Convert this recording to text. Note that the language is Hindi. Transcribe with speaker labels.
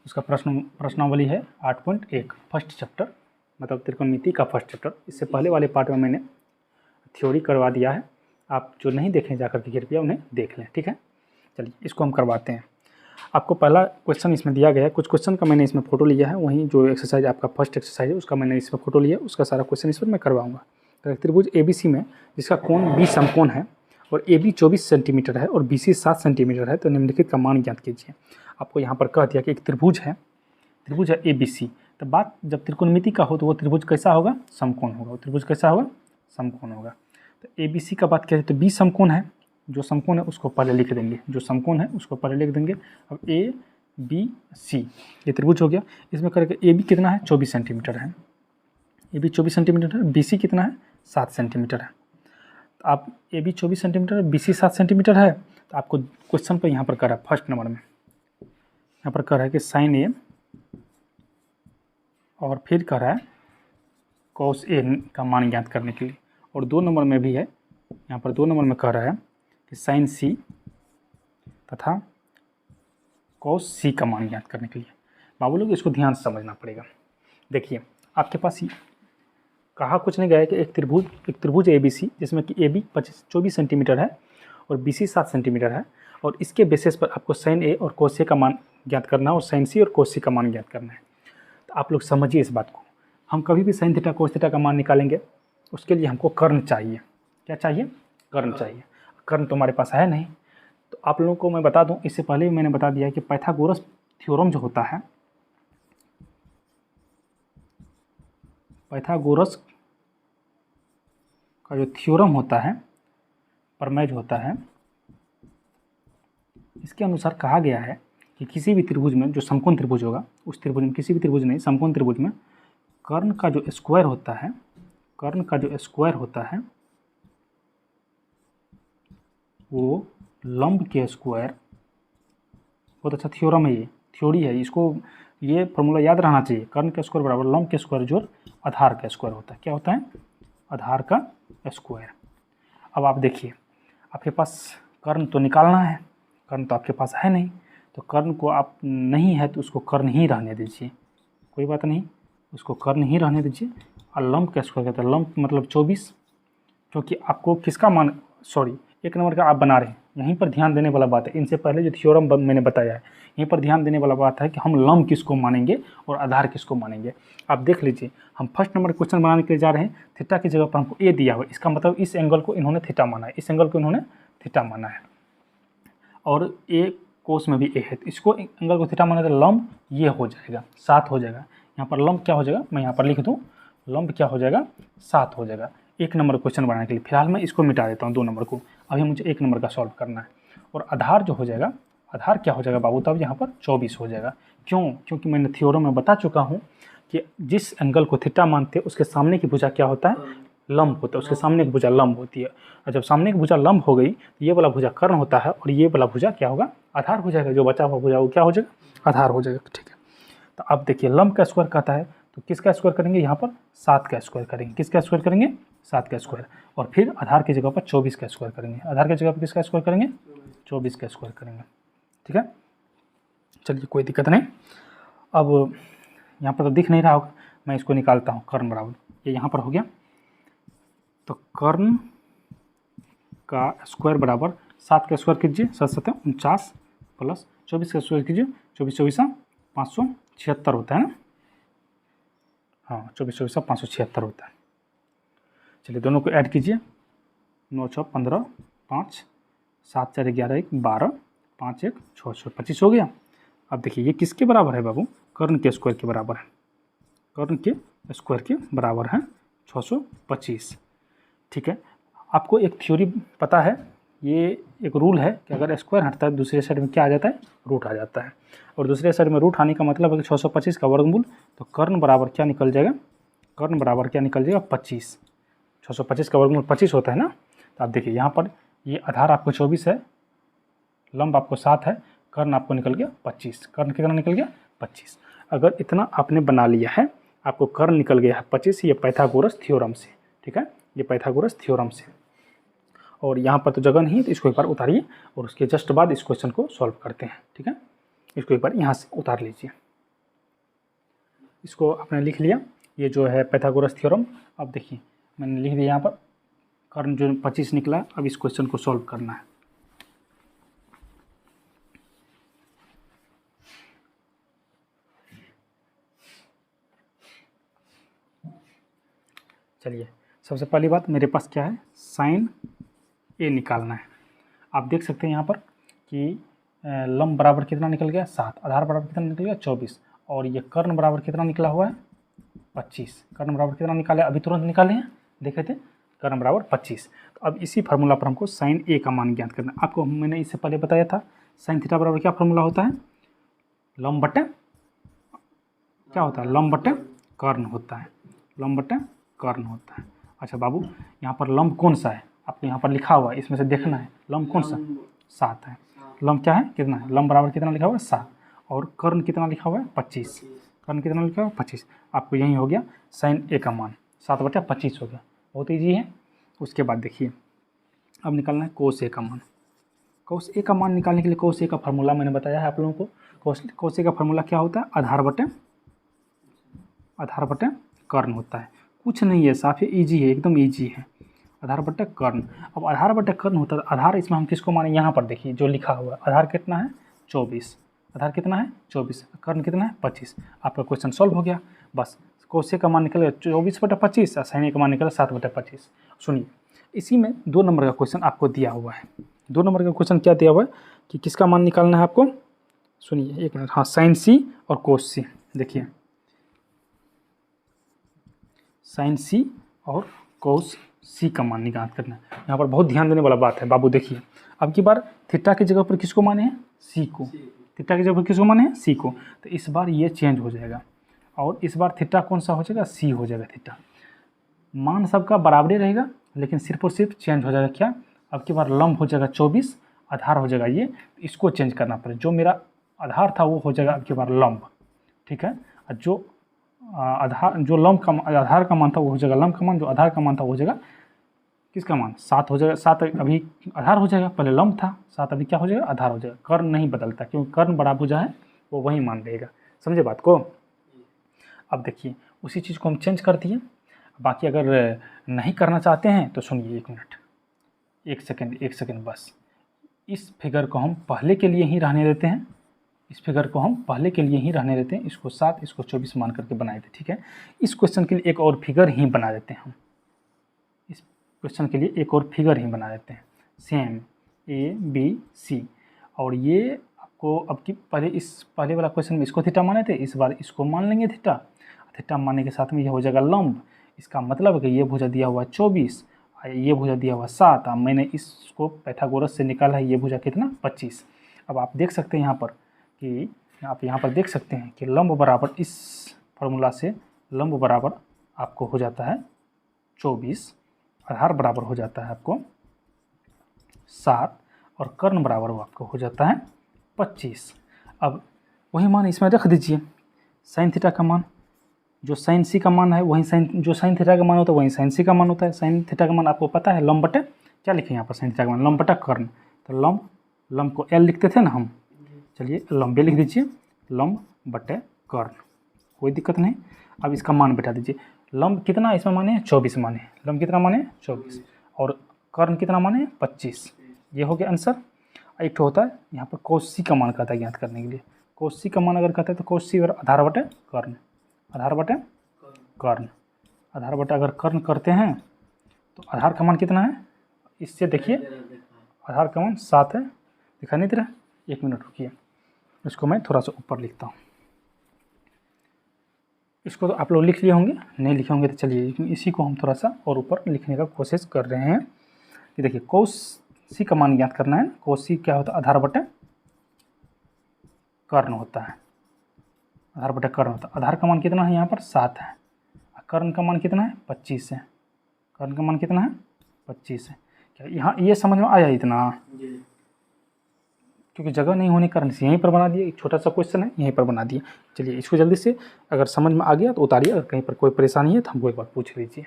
Speaker 1: उसका प्रश्नावली है 8.1 फर्स्ट चैप्टर, मतलब त्रिकोणमिति का फर्स्ट चैप्टर। इससे पहले वाले पार्ट में मैंने थ्योरी करवा दिया है, आप जो नहीं देखें जाकर के कृपया उन्हें देख लें, ठीक है। चलिए इसको हम करवाते हैं। आपको पहला क्वेश्चन इसमें दिया गया है, कुछ क्वेश्चन का मैंने इसमें फ़ोटो लिया है, वहीं जो एक्सरसाइज आपका फर्स्ट एक्सरसाइज है उसका मैंने इसमें फ़ोटो लिया, उसका सारा क्वेश्चन इस पर मैं करवाऊँगा। तो त्रिभुज ABC में जिसका कोण 20 समकोण है और AB 24 सेंटीमीटर है और BC 7 सेंटीमीटर है, तो निम्नलिखित का मान ज्ञात कीजिए। आपको यहाँ पर कह दिया कि एक त्रिभुज है ABC। तो बात जब त्रिकोणमिति का हो तो वो त्रिभुज कैसा होगा? समकोण होगा। वो त्रिभुज कैसा होगा? समकोण होगा। तो ABC का बात किया जाए तो B समकोण है, जो समकोण है उसको पहले लिख देंगे, जो समकोण है उसको पहले लिख देंगे। अब ABC ये त्रिभुज हो गया। इसमें करके AB कितना है? 24 सेंटीमीटर है। AB 24 सेंटीमीटर है। BC कितना है? 7 सेंटीमीटर है। तो आप AB 24 सेंटीमीटर है, BC 7 सेंटीमीटर है। तो आपको क्वेश्चन पर यहाँ पर कर रहा है फर्स्ट नंबर में, यहाँ पर कर रहा है कि साइन A और फिर कर रहा है cos A का मान ज्ञात करने के लिए, और 2 नंबर में भी है, यहाँ पर 2 नंबर में कह रहा है कि साइन C तथा cos C का मान ज्ञात करने के लिए। बाबू लोग इसको ध्यान से समझना पड़ेगा। देखिए आपके पास कहा कुछ नहीं गया है कि एक त्रिभुज ABC जिसमें कि AB 24 सेंटीमीटर है और BC 7 सेंटीमीटर है, और इसके बेसिस पर आपको साइन A और cos A का मान ज्ञात करना है और साइन C और cos C का मान ज्ञात करना है। तो आप लोग समझिए इस बात को, हम कभी भी साइन थीटा cos थीटा का मान निकालेंगे उसके लिए हमको कर्ण चाहिए। क्या चाहिए? कर्ण चाहिए। कर्ण तो हमारे पास है नहीं। तो आप लोगों को मैं बता दूं, इससे पहले भी मैंने बता दिया है कि पाइथागोरस थ्योरम जो होता है, पाइथागोरस का जो थ्योरम होता है, प्रमेय जो होता है, इसके अनुसार कहा गया है कि किसी भी त्रिभुज में जो समकोण त्रिभुज होगा, उस त्रिभुज में, किसी भी त्रिभुज नहीं, समकोण त्रिभुज में कर्ण का जो स्क्वायर होता है, कर्ण का जो स्क्वायर होता है वो लंब के स्क्वायर, बहुत अच्छा थ्योरम है, ये थ्योरी है, इसको ये फॉर्मूला याद रहना चाहिए। कर्ण का स्क्वायर बराबर लंब के स्क्वायर जोड़ आधार का स्क्वायर होता है। क्या होता है? आधार का स्क्वायर। अब आप देखिए, आपके पास कर्ण तो निकालना है, कर्ण तो आपके पास है नहीं, तो कर्ण को आप नहीं है तो उसको कर्ण ही रहने दीजिए, कोई बात नहीं, उसको कर्ण ही रहने दीजिए। और लंब का स्क्वायर कहते हैं, लंब मतलब 24, क्योंकि आपको किसका मान, सॉरी 1 नंबर का आप बना रहे हैं, यहीं पर ध्यान देने वाला बात है। इनसे पहले जो थ्योरम मैंने बताया है, यहीं पर ध्यान देने वाला बात है कि हम लंब किसको मानेंगे और आधार किसको मानेंगे। आप देख लीजिए, हम फर्स्ट नंबर क्वेश्चन बनाने के लिए जा रहे हैं, थीटा की जगह पर हमको A दिया हुआ है, इसका मतलब इस एंगल को इन्होंने थीटा माना है, इस एंगल को इन्होंने थीटा माना है, और A कोस में भी A है, तो इसको एंगल को थीटा माना तो लंब ये हो जाएगा 7 हो जाएगा। यहाँ पर लंब क्या हो जाएगा, मैं यहाँ पर लिख दूँ, लंब क्या हो जाएगा? 7 हो जाएगा। 1 नंबर क्वेश्चन बनाने के लिए फिलहाल मैं इसको मिटा देता हूँ 2 नंबर को, अभी मुझे 1 नंबर का सॉल्व करना है। और आधार जो हो जाएगा, आधार क्या हो जाएगा बाबू? तब यहाँ पर 24 हो जाएगा। क्यों? क्योंकि मैंने थ्योरम में बता चुका हूँ कि जिस एंगल को थीटा मानते हैं उसके सामने की भुजा क्या होता है? लंब होता है, उसके सामने की भुजा लंब होती है। और जब सामने की भुजा लंब हो गई तो ये वाला भुजा कर्ण होता है और ये वाला भुजा क्या होगा? आधार हो जाएगा। जो बचा हुआ भुजा वो क्या हो जाएगा? आधार हो जाएगा, ठीक है। तो अब देखिए, लंब का स्क्वायर कहता है तो किसका स्क्वायर करेंगे? यहाँ पर 7 का स्क्वायर करेंगे। किसका स्क्वायर करेंगे? 7 का स्क्वायर। और फिर आधार की जगह पर 24 का स्क्वायर करेंगे। आधार की जगह पर किसका स्क्वायर करेंगे? 24 का स्क्वायर करेंगे, ठीक है। चलिए कोई दिक्कत नहीं। अब यहाँ पर तो दिख नहीं रहा होगा, मैं इसको निकालता हूँ। कर्ण बराबर ये यहाँ पर हो गया, तो कर्ण का स्क्वायर बराबर 7 का स्क्वायर कीजिए, 7 7 49 प्लस 24 का स्क्वायर कीजिए, 24 24 576 होता है ना, हाँ 24 24 576 होता है। चलिए दोनों को ऐड कीजिए, 9 6 15 5 7 4 11 1 12 5 1 6 6 25 हो गया। अब देखिए ये किसके बराबर है बाबू? कर्ण के स्क्वायर के बराबर है, कर्ण के स्क्वायर के बराबर है 625, ठीक है। आपको एक थ्योरी पता है, ये एक रूल है कि अगर स्क्वायर हटता है दूसरे साइड में क्या आ जाता है? रूट आ जाता है। और दूसरे साइड में रूट आने का मतलब है कि 625 का वर्गमूल, तो कर्ण बराबर क्या निकल जाएगा? कर्ण बराबर क्या निकल जाएगा? 25। 625 का वर्गमूल 25 होता है ना। तो आप देखिए यहाँ पर ये आधार आपको 24 है, लंब आपको 7 है, कर्ण आपको निकल गया 25। कर्ण कितना निकल गया? 25। अगर इतना आपने बना लिया है, आपको कर्ण निकल गया है 25, ये पाइथागोरस थ्योरम से, ठीक है, ये पाइथागोरस थ्योरम से। और यहाँ पर तो जगह नहीं है, तो इसको एक बार उतारिए और उसके जस्ट बाद इस क्वेश्चन को सॉल्व करते हैं, ठीक है। इसको एक बार यहाँ से उतार लीजिए। इसको आपने लिख लिया, ये जो है पाइथागोरस थ्योरम। अब देखिए मैंने लिख दिया यहाँ पर, कर्ण जो 25 निकला। अब इस क्वेश्चन को सॉल्व करना है। चलिए सबसे पहली बात मेरे पास क्या है, साइन ए निकालना है। आप देख सकते हैं यहाँ पर कि लंब बराबर कितना निकल गया 7, आधार बराबर कितना निकल गया 24, और ये कर्ण बराबर कितना निकला हुआ है 25। कर्ण बराबर कितना निकाले, अभी तुरंत निकाले हैं, देखे थे, कर्ण बराबर 25। तो अब इसी फार्मूला पर हमको साइन ए का मान ज्ञात करना है। आपको मैंने इससे पहले बताया था साइन थीटा बराबर क्या फार्मूला होता है, लंब बटे क्या होता है, लंब बटे कर्ण होता है, लंब बटे कर्ण होता है। अच्छा बाबू, यहाँ पर लंब कौन सा है, आपको यहाँ पर लिखा हुआ है, इसमें से देखना है लंब कौन सा, 7 है। लंब क्या है, कितना है, लंब बराबर कितना लिखा हुआ है 7, और कर्ण कितना लिखा हुआ है 25। कर्ण कितना लिखा हुआ है 25। आपको यही हो गया साइन ए का मान 7/25 हो गया, बहुत ईजी है। उसके बाद देखिए अब निकालना है कोस ए का मान। कोस ए का मान निकालने के लिए कोस ए का फार्मूला मैंने बताया है आप लोगों को। कोस ए का फार्मूला क्या होता है, आधार बटे कर्ण होता है। कुछ नहीं है, साफ है, ईजी है, एकदम ईजी है, आधार बटे कर्ण। अब आधार बटे कर्ण होता है, आधार इसमें हम किसको माने, यहाँ पर देखिए जो लिखा हुआ है, आधार कितना है 24, आधार कितना है 24, कर्ण कितना है 25। आपका क्वेश्चन सॉल्व हो गया। बस कोस ए का मान निकल गया 24/25 और साइन ए का मान निकला 7/25। सुनिए इसी में 2 नंबर का क्वेश्चन आपको दिया हुआ है। 2 नंबर का क्वेश्चन क्या दिया हुआ है कि किसका मान निकालना है आपको, सुनिए एक मिनट, हाँ, साइन सी और कोस सी। देखिए साइन सी और कोस सी का मान निकाल करना है। यहाँ पर बहुत ध्यान देने वाला बात है बाबू। देखिए अब की बार थीटा की जगह पर किसको माने हैं, सी को। थीटा की जगह पर किसको माने हैं, सी को। तो इस बार ये चेंज हो जाएगा और इस बार थीटा कौन सा हो जाएगा, सी हो जाएगा। थीटा मान सबका बराबर ही रहेगा, लेकिन सिर्फ और सिर्फ चेंज हो जाएगा क्या, अब की बार लंब हो जाएगा 24, आधार हो जाएगा ये, तो इसको चेंज करना पड़ेगा। जो मेरा आधार था वो हो जाएगा अब की बार लंब, ठीक है। और जो आधार, जो लंब का आधार का मान था वो हो जाएगा लंब का मान, जो आधार का मान था वो हो जाएगा किसका मान, 7 हो जाएगा। 7 अभी आधार हो जाएगा, पहले लंब था, 7 अभी क्या हो जाएगा, आधार हो जाएगा। कर्ण नहीं बदलता क्योंकि कर्ण बड़ा भुजा है, वो वही मान रहेगा। समझे बात को। अब देखिए उसी चीज़ को हम चेंज कर दिए। बाकी अगर नहीं करना चाहते हैं तो सुनिए 1 मिनट, 1 सेकेंड बस। इस फिगर को हम पहले के लिए ही रहने देते हैं, इस फिगर को हम पहले के लिए ही रहने देते हैं। इसको 7, इसको 24 मान करके बनाए थे, ठीक है। इस क्वेश्चन के लिए एक और फिगर ही बना देते हैं हम, इस क्वेश्चन के लिए एक और फिगर ही बना देते हैं, सेम ABC। और ये आपको अब की पहले वाला क्वेश्चन में इसको थीटा माने थे, इस बार इसको मान लेंगे थीटा। थीटा मानने के साथ में ये हो जाएगा लंब। इसका मतलब है कि ये भुजा दिया हुआ 24, ये भुजा दिया हुआ 7। मैंने इसको पाइथागोरस से निकाला है, ये भुजा कितना 25। अब आप देख सकते हैं यहाँ पर कि आप यहाँ पर देख सकते हैं कि लंब बराबर, इस फार्मूला से लंब बराबर आपको हो जाता है 24, आधार बराबर हो जाता है आपको 7, और कर्ण बराबर वो आपको हो जाता है 25। अब वही मान इसमें रख दीजिए, साइन थीटा का मान, जो साइन सी का मान है वही जो साइन थीटा का मान होता है वही साइन सी का मान होता है। साइन थीटा का मान आपको पता है, लंब बटे क्या लिखे यहाँ पर, साइन थीटा का मान लंब बटा कर्ण। तो लंब को L लिखते थे ना हम, चलिए लंबे लिख दीजिए, लंब बटे कर्ण, कोई दिक्कत नहीं। अब इसका मान बैठा दीजिए, लंब कितना इसमें माने 24 माने, लंब कितना माने 24, और कर्ण कितना माने 25। ये हो गया आंसर। एक तो होता है यहाँ पर कोस सी का मान कहता है ज्ञात करने के लिए। कोस सी का मान अगर कहता है तो कोस सी आधार बटे कर्ण, आधार बटे कर्ण, आधार बटे अगर कर्ण करते हैं तो आधार का मान कितना है, इससे देखिए आधार का मान 7 है, दिखा नहीं दे रहा। 1 मिनट रुकिए, इसको मैं थोड़ा सा ऊपर लिखता हूँ। इसको तो आप लोग लिख लिए होंगे, नहीं लिखे होंगे तो चलिए इसी को हम थोड़ा सा और ऊपर लिखने का कोशिश कर रहे हैं। कि देखिए कोस सी का मान ज्ञात करना है। कोस सी क्या होता है, आधार बटे कर्ण होता है, आधार बटे कर्ण होता है। आधार का मान कितना है यहाँ पर 7 है, कर्ण का मान कितना है 25 है, कर्ण का मान कितना है 25 है। क्या यहाँ ये समझ में आया इतना, क्योंकि जगह नहीं होने के कारण से यहीं पर बना दिया, एक छोटा सा क्वेश्चन है यहीं पर बना दिया। चलिए इसको जल्दी से अगर समझ में आ गया तो उतारिए, अगर कहीं पर कोई परेशानी है तो हमको एक बार पूछ लीजिए।